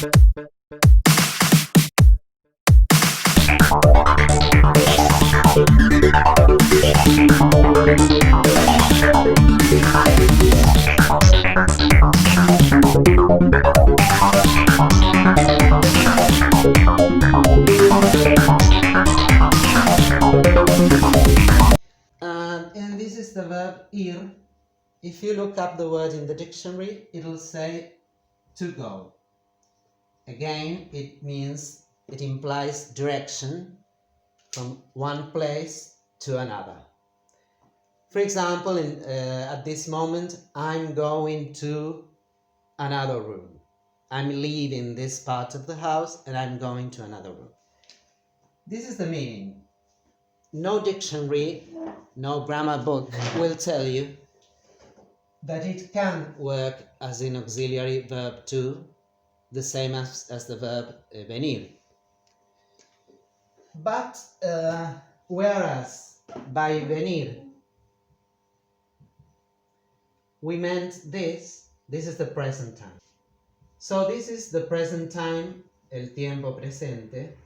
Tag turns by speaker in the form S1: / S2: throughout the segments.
S1: And this is the verb ir. If you look up the word in the dictionary, it'll say to go. Again, it implies direction from one place to another. For example, at this moment, I'm going to another room. I'm leaving this part of the house and I'm going to another room. This is the meaning. No dictionary, no grammar book will tell you that it can work as an auxiliary verb to, the same as the verb venir. But whereas by venir we meant this is the present time. So this is the present time, el tiempo presente.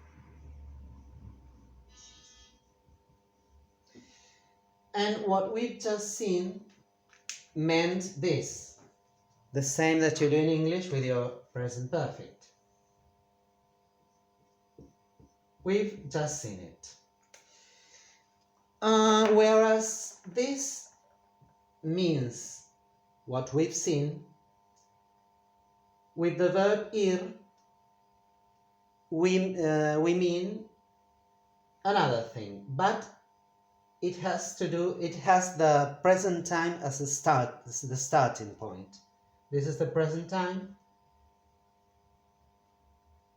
S1: And what we've just seen meant this, the same that you do in English with your present perfect. We've just seen it. Whereas this means what we've seen, with the verb ir, we mean another thing, but it has the present time as a start, this is the starting point. This is the present time,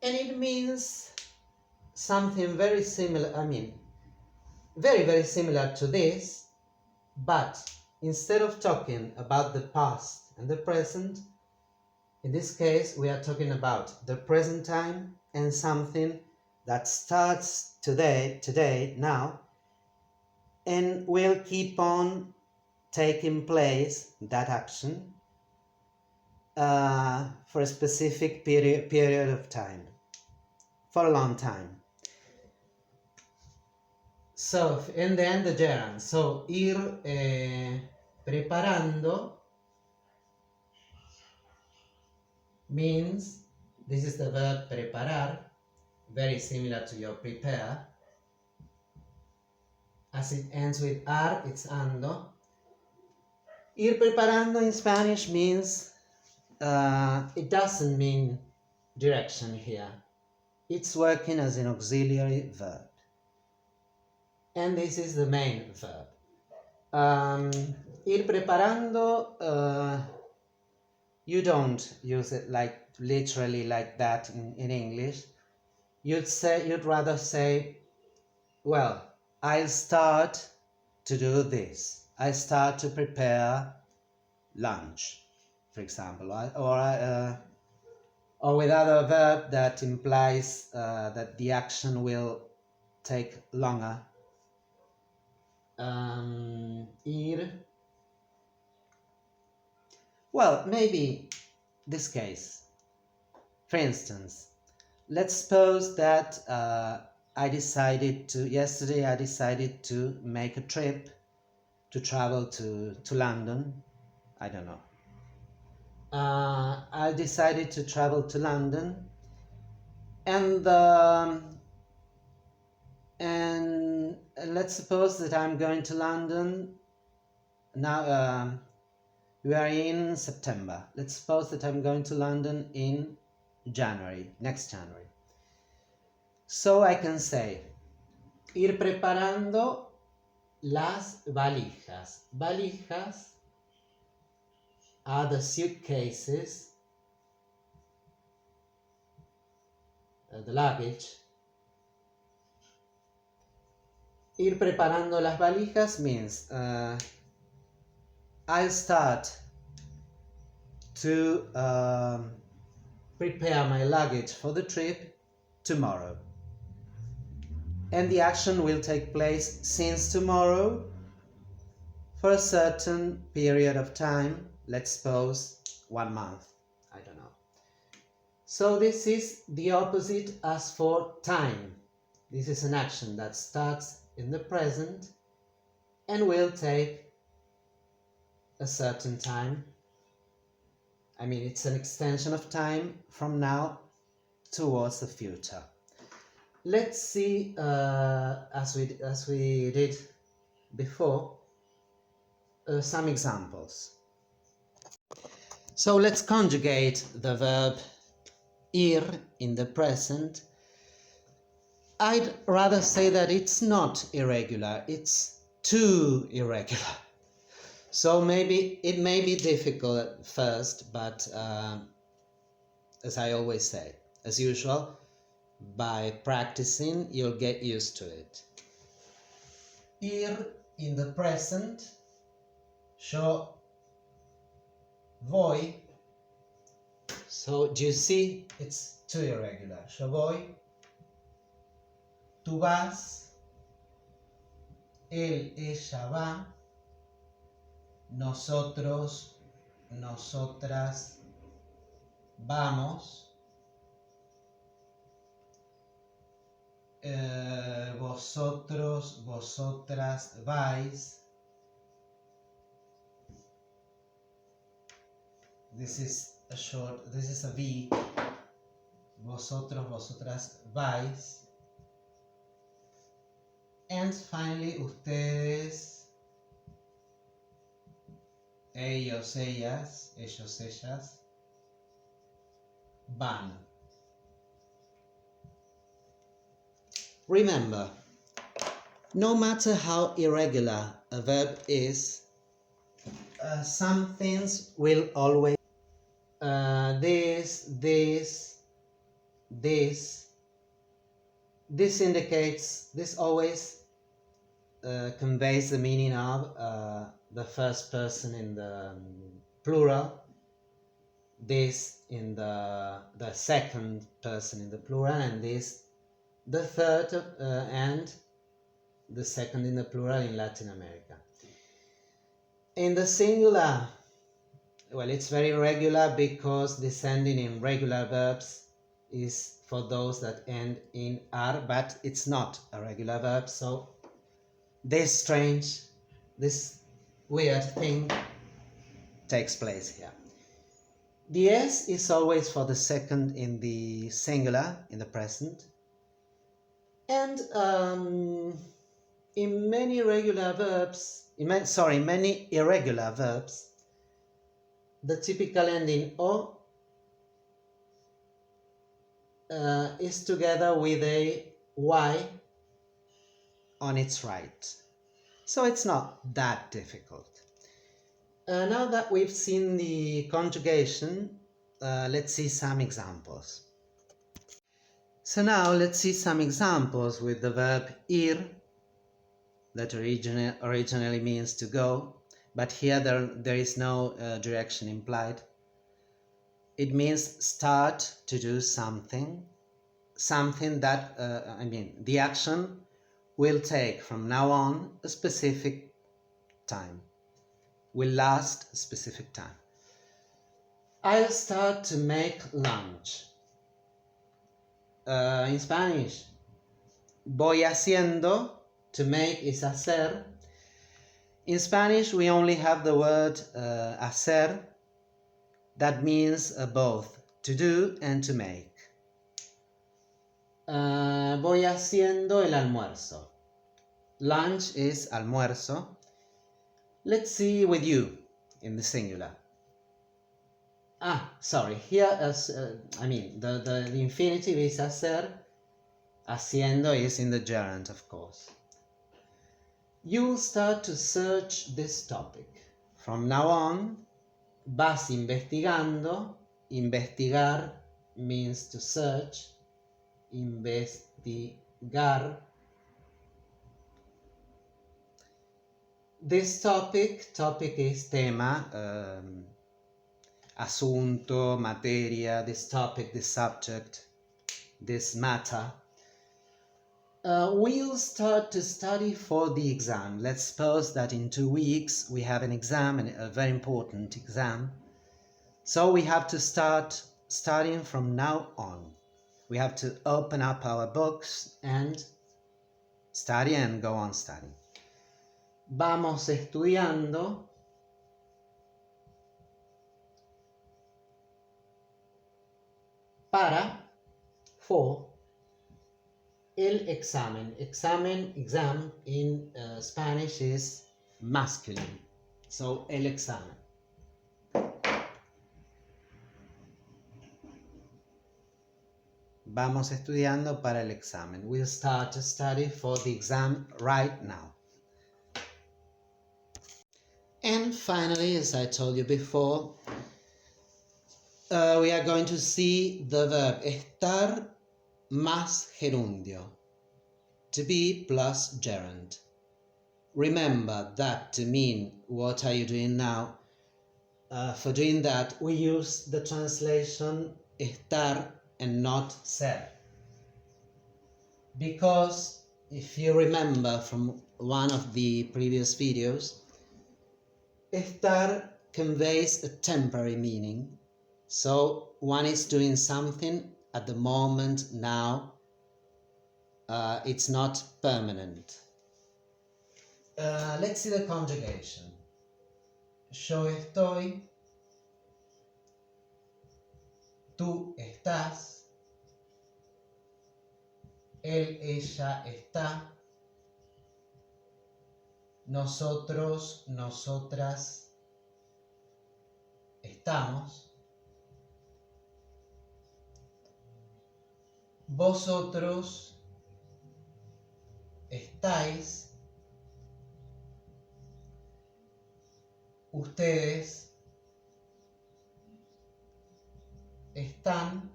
S1: and it means something very similar, very, very similar to this, but instead of talking about the past and the present, in this case we are talking about the present time and something that starts today, now, and will keep on taking place, that action, for a specific period of time, for a long time. So, and then the gerund. So, ir preparando means, this is the verb preparar, very similar to your prepare. As it ends with ar, it's ando. Ir preparando in Spanish means, it doesn't mean direction here. It's working as an auxiliary verb. And this is the main verb. Ir preparando, you don't use it like literally like that in English. You'd rather say, well, I'll start to do this. I start to prepare lunch, for example, or with other verb that implies that the action will take longer. Ir. Well, maybe this case. For instance, let's suppose that yesterday I decided to make a trip to travel to London. I don't know. I decided to travel to London, and let's suppose that I'm going to London now. We are in September. Let's suppose that I'm going to London in January, next January. So I can say, ir preparando las valijas. Valijas are the suitcases, the luggage. Ir preparando las valijas means I'll start to prepare my luggage for the trip tomorrow. And the action will take place since tomorrow for a certain period of time, let's suppose 1 month, I don't know. So this is the opposite as for time. This is an action that starts in the present and will take a certain time. I mean, it's an extension of time from now towards the future. Let's see, as we did before, some examples. So let's conjugate the verb ir in the present. I'd rather say that it's not irregular, it's too irregular. So maybe it may be difficult at first, but as I always say, as usual, by practicing you'll get used to it. Ir in the present, yo voy. So do you see, it's too irregular. Yo voy, tú vas, él, ella va, nosotros, nosotras vamos, vosotros, vosotras vais. This is a V. Vosotros, vosotras vais. And finally, ustedes, ellos, ellas, ellos, ellas, van. Remember, no matter how irregular a verb is, some things will always this indicates, this always conveys the meaning of the first person in the plural, this in the second person in the plural, and this the third and the second in the plural in Latin America. In the singular, well, it's very regular because descending in regular verbs is for those that end in R, but it's not a regular verb, so this weird thing takes place here. The S is always for the second in the singular, in the present, and in many irregular verbs, the typical ending O is together with a Y on its right. So it's not that difficult. Now that we've seen the conjugation, let's see some examples. So now let's see some examples with the verb ir, that originally means to go, but here there is no direction implied. It means start to do something that, the action will take from now on a specific time, will last a specific time. I'll start to make lunch. In Spanish, voy haciendo, to make is hacer. In Spanish, we only have the word hacer, that means both to do and to make. Voy haciendo el almuerzo. Lunch is almuerzo. Let's see with you in the singular. Here the infinitive is hacer. Haciendo is in the gerund, of course. You'll start to search this topic. From now on, vas investigando. Investigar means to search. Investigar. This topic is tema, asunto, materia, this topic, this subject, this matter. We'll start to study for the exam. Let's suppose that in 2 weeks we have an exam, a very important exam. So we have to start starting from now on. We have to open up our books and study and go on studying. Vamos estudiando para, for, el examen. Exam in Spanish is masculine. So, el examen. Vamos estudiando para el examen. We'll start to study for the exam right now. And finally, as I told you before, we are going to see the verb estar más gerundio, to be plus gerund. Remember that to mean what are you doing now? For doing that, we use the translation estar and not ser. Because if you remember from one of the previous videos, estar conveys a temporary meaning. So one is doing something at the moment now. It's not permanent. Let's see the conjugation. Yo estoy, tú estás, él, ella está, nosotros, nosotras estamos, vosotros estáis, ustedes están,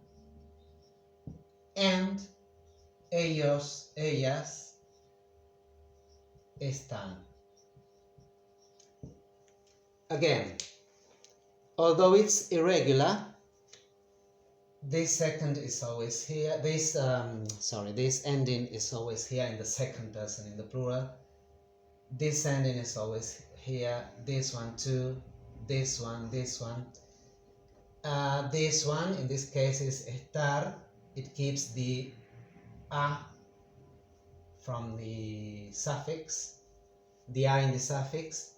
S1: and ellos, ellas están. Again, although it's irregular, this second is always here. This ending is always here in the second person in the plural. This ending is always here. This one too. This one. This one in this case is estar. It keeps the a from the suffix, the I in the suffix.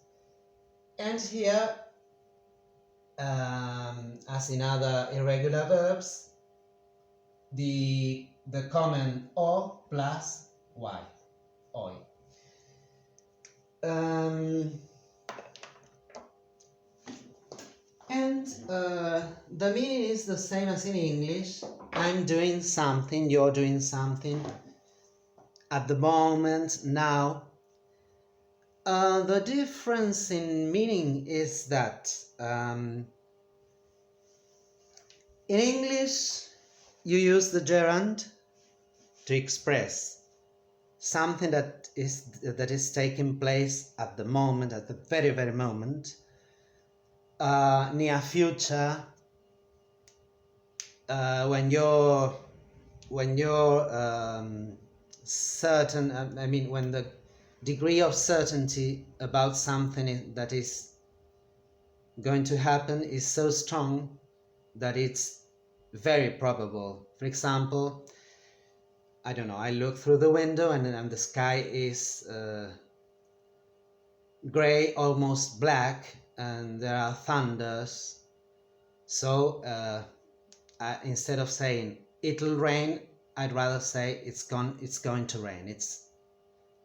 S1: And here, as in other irregular verbs, the common o plus y, oi. The meaning is the same as in English. I'm doing something, you're doing something at the moment, now. The difference in meaning is that in English you use the gerund to express something that is taking place at the moment, at the very, very moment, near future, when you're certain, when the degree of certainty about something that is going to happen is so strong that it's very probable. For example, I don't know, I look through the window and the sky is gray, almost black, and there are thunders. So instead of saying it'll rain, I'd rather say it's going to rain. It's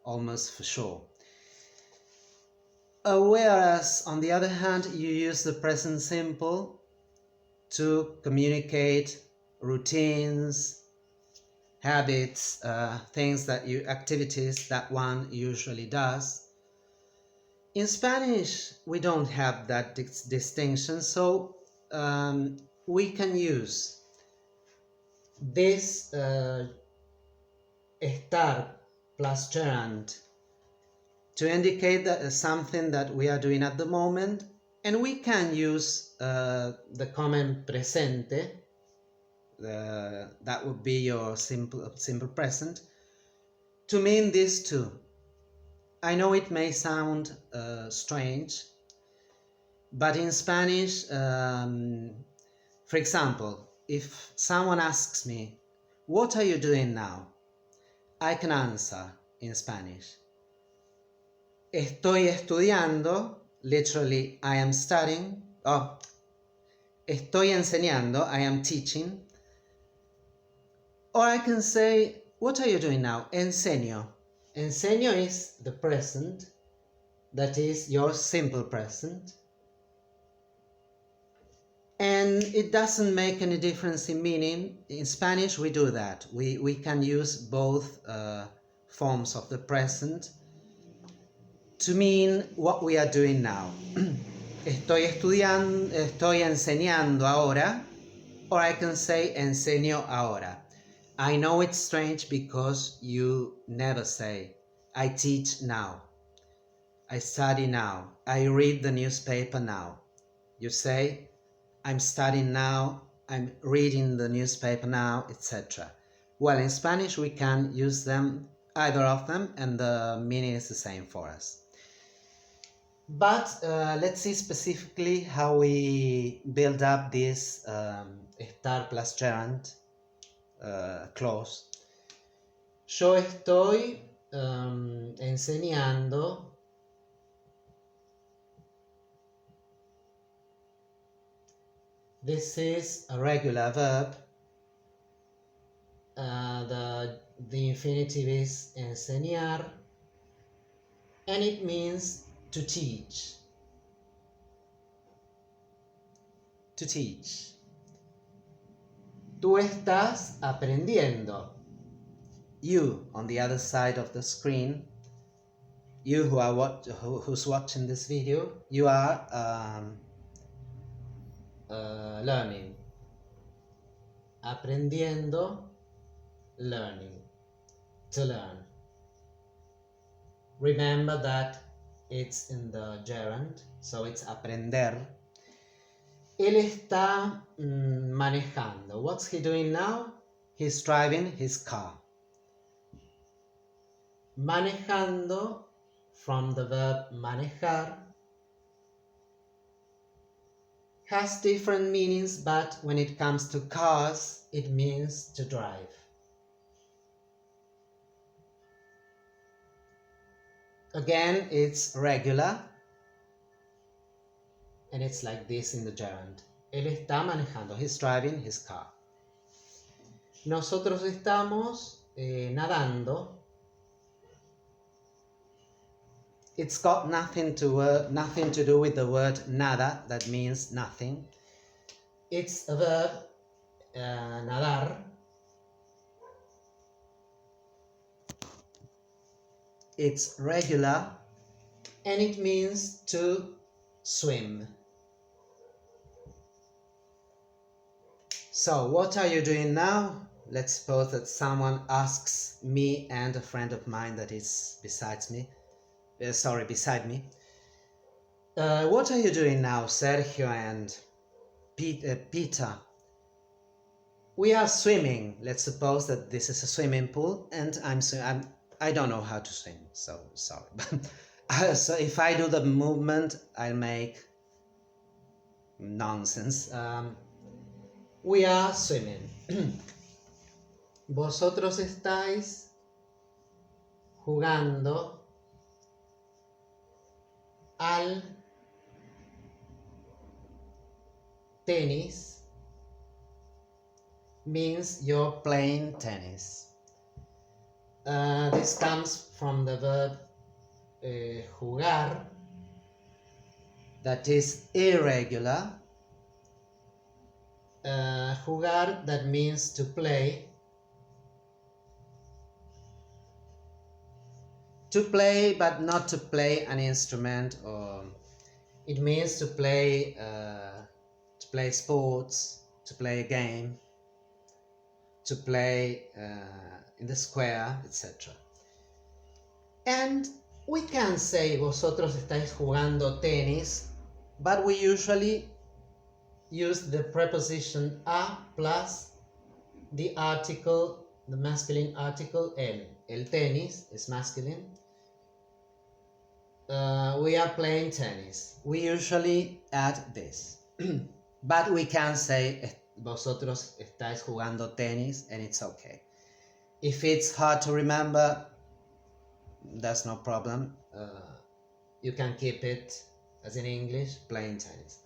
S1: almost for sure. Whereas on the other hand, you use the present simple to communicate routines, habits, activities that one usually does. In Spanish, we don't have that distinction, so we can use this estar plus gerund to indicate that something that we are doing at the moment, and we can use the common presente, that would be your simple present, to mean this too. I know it may sound strange, but in Spanish, for example, if someone asks me, what are you doing now? I can answer in Spanish. Estoy estudiando, literally I am studying. Oh, estoy enseñando, I am teaching. Or I can say, what are you doing now? Enseño. Enseño is the present, that is your simple present. And it doesn't make any difference in meaning. In Spanish we do that. We can use both forms of the present to mean what we are doing now. Estoy enseñando ahora, or I can say enseño ahora. I know it's strange because you never say, I teach now, I study now, I read the newspaper now. You say, I'm studying now, I'm reading the newspaper now, etc. Well, in Spanish we can use them, either of them, and the meaning is the same for us. But let's see specifically how we build up this estar plus gerund clause. Yo estoy enseñando this is a regular verb. The infinitive is enseñar, and it means to teach. To teach. Tú estás aprendiendo. You, on the other side of the screen, you who's watching this video, you are learning. Aprendiendo, learning. To learn. Remember that it's in the gerund, so it's aprender. Él está manejando. What's he doing now? He's driving his car. Manejando, from the verb manejar, has different meanings, but when it comes to cars, it means to drive. Again, it's regular, and it's like this in the gerund. Él está manejando. He's driving his car. Nosotros estamos nadando. It's got nothing to do with the word nada, that means nothing. It's a verb, nadar. It's regular, and it means to swim. So, what are you doing now? Let's suppose that someone asks me and a friend of mine that is beside me. What are you doing now, Sergio and Peter? We are swimming. Let's suppose that this is a swimming pool, and I don't know how to swim, so sorry. So if I do the movement, I'll make nonsense. We are swimming. Vosotros estáis jugando al tenis, means you're playing tennis. This comes from the verb jugar, that is irregular. Jugar, that means to play. To play, but not to play an instrument, or it means to play sports, to play a game, to play in the square, etc. And we can say vosotros estáis jugando tenis, but we usually use the preposition a plus the article, the masculine article el. El tenis is masculine. We are playing tennis. We usually add this. But we can say vosotros estáis jugando tenis, and it's okay. If it's hard to remember, that's no problem. You can keep it as in English, playing tennis.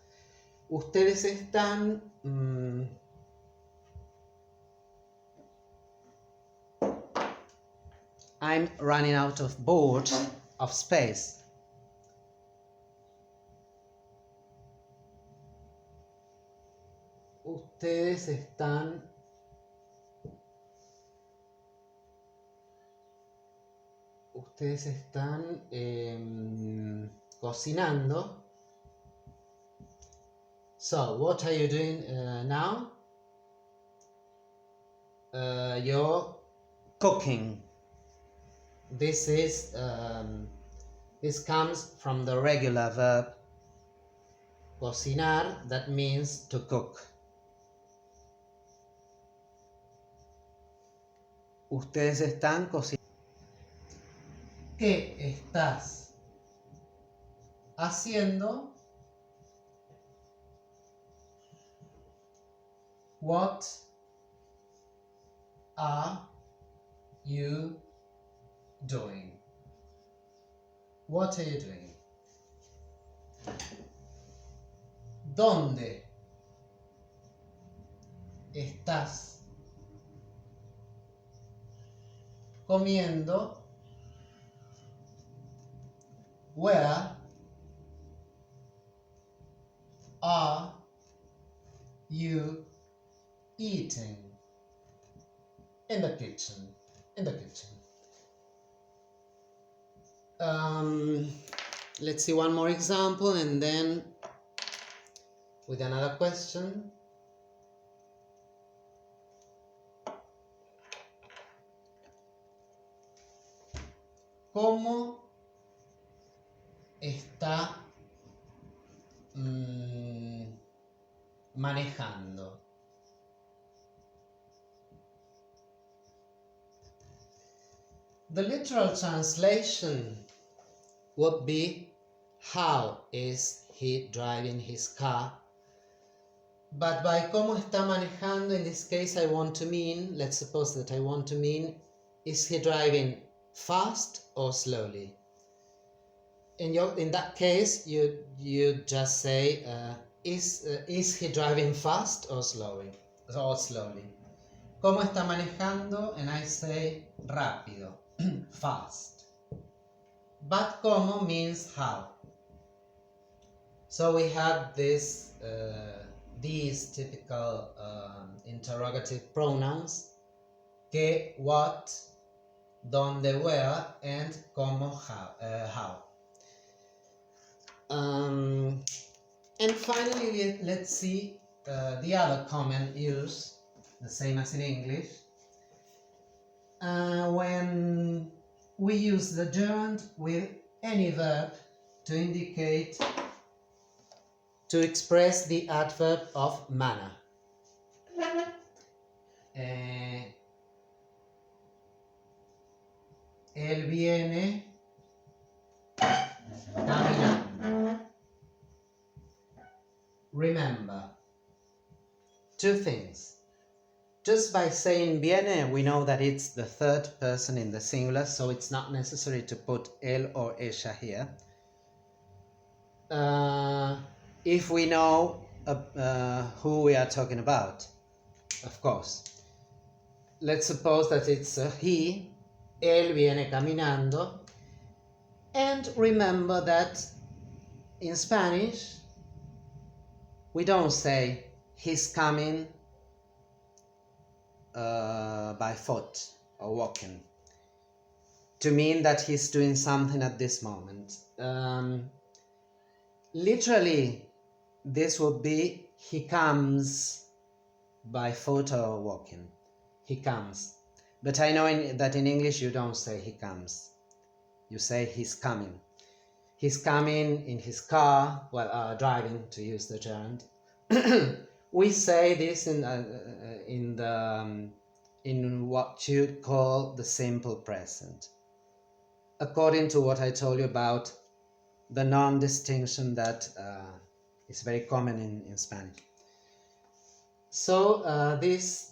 S1: Ustedes están... I'm running out of board, of space. Ustedes están cocinando. So, what are you doing now? You're cooking. This comes from the regular verb cocinar, that means to cook. Ustedes están cocinando. ¿Qué estás haciendo? What are you doing? What are you doing? ¿Dónde estás comiendo? Where are you eating? In the kitchen. In the kitchen. Let's see one more example and then with another question. ¿Cómo está manejando? The literal translation would be, how is he driving his car? But by cómo está manejando, in this case I want to mean, let's suppose that I want to mean, is he driving fast or slowly? In that case, you just say, is he driving fast or slowly? ¿Cómo está manejando? And I say rápido, fast. But cómo means how. So we have these typical interrogative pronouns, que, what, donde, where, and cómo, how. And finally, let's see the other common use, the same as in English, when we use the gerund with any verb to indicate, to express the adverb of manner. Él viene caminando. Remember, two things. Just by saying viene, we know that it's the third person in the singular, so it's not necessary to put él or ella here. If we know who we are talking about, of course. Let's suppose that it's he, él viene caminando, and remember that in Spanish, we don't say he's coming by foot or walking to mean that he's doing something at this moment. Literally, this would be he comes by foot or walking. He comes. But I know that in English you don't say he comes. You say he's coming. He's coming in his car, driving, to use the gerund. We say this in what you'd call the simple present, according to what I told you about the non-distinction that is very common in Spanish. So this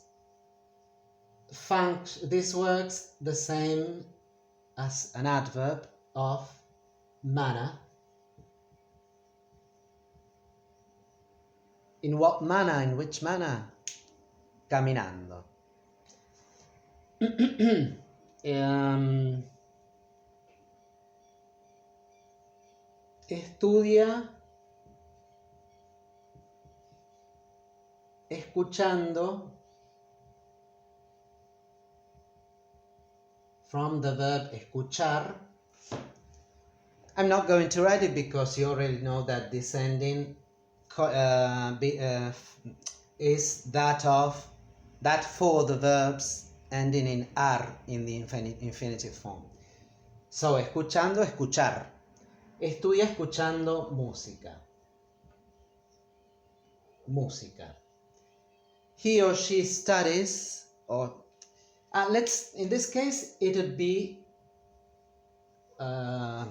S1: works the same as an adverb of manner. In what manner? In which manner? Caminando. Estudia escuchando, from the verb escuchar. I'm not going to write it because you already know that this ending is that for the verbs ending in ar in the infinitive form. So, escuchando, escuchar. Estudia escuchando música. Música. He or she studies, or in this case, it would be a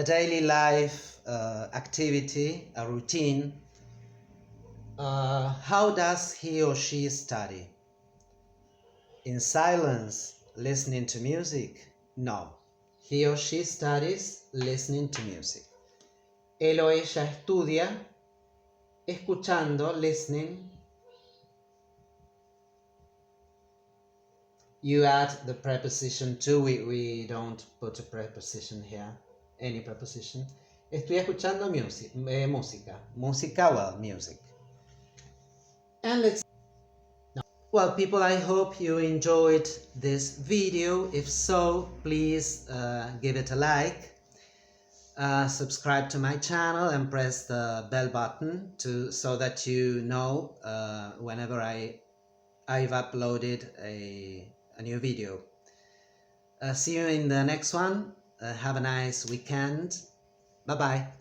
S1: daily life activity, a routine. How does he or she study? In silence, listening to music? No. He or she studies listening to music. Él o ella estudia escuchando, listening. You add the preposition to. We don't put a preposition here, any preposition. Estoy escuchando música. Música, well, music. And let's... Well, people, I hope you enjoyed this video. If so, please give it a like. Subscribe to my channel and press the bell button so that you know whenever I've uploaded a new video. See you in the next one. Have a nice weekend. Bye bye.